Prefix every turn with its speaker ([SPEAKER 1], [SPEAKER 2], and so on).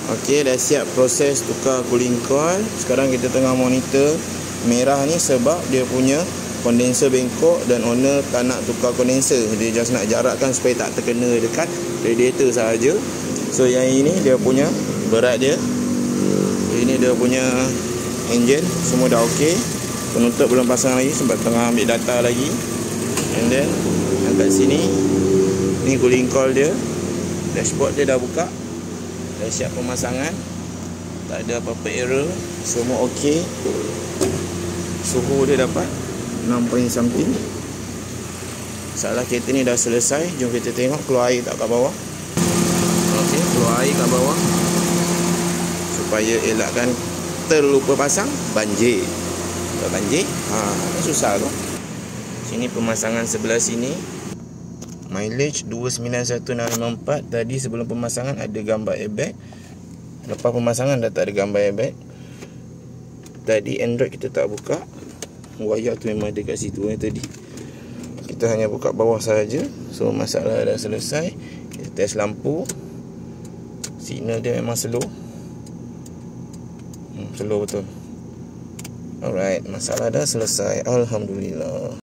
[SPEAKER 1] Okey, dah siap proses tukar cooling coil. Sekarang kita tengah monitor. Merah ni sebab dia punya kondenser bengkok dan owner tak nak tukar kondenser. Dia just nak jarakkan supaya tak terkena dekat radiator sahaja. So yang ini dia punya berat dia. Ini dia punya enjin, semua dah okey. Penutup belum pasang lagi sebab tengah ambil data lagi. And then kat sini ni cooling coil dia. Dashboard dia dah buka. Dah siap pemasangan. Tak ada apa-apa error. Semua okey. Suhu dia dapat 6 point something. Masalah kereta ni dah selesai. Jom kita tengok keluar air tak kat bawah. Okey, keluar air kat bawah. Supaya elakkan terlupa pasang banjir. Kalau banjir, susah tu. Sini pemasangan sebelah sini. Mileage 291,654. Tadi sebelum pemasangan ada gambar airbag. Lepas pemasangan dah tak ada gambar airbag. Tadi Android kita tak buka. Wayar tu memang ada kat situ tadi. Kita hanya buka bawah sahaja. So masalah dah selesai. Kita test lampu. Signal dia memang slow. Slow betul. Alright, masalah dah selesai. Alhamdulillah.